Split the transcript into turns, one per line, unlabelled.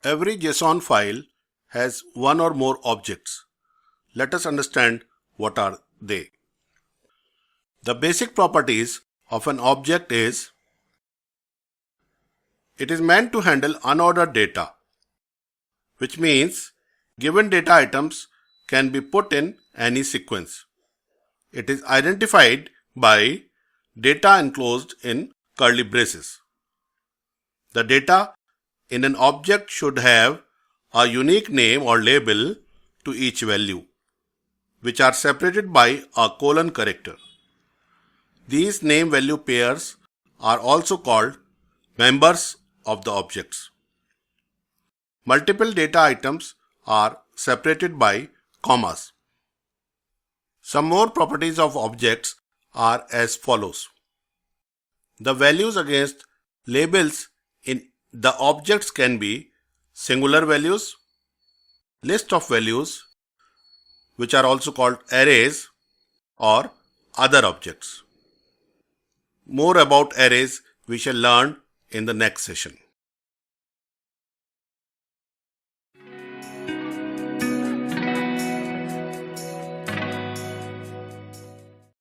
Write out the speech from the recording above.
Every JSON file has one or more objects. Let us understand what are they. The basic properties of an object is it is meant to handle unordered data, which means given data items can be put in any sequence. It is identified by data enclosed in curly braces. The data in an object should have a unique name or label to each value, which are separated by a colon character. These name-value pairs are also called members of the objects. Multiple data items are separated by commas. Some more properties of objects are as follows. The values against labels in the objects can be singular values, list of values, which are also called arrays, or other objects. More about arrays we shall learn in the next session.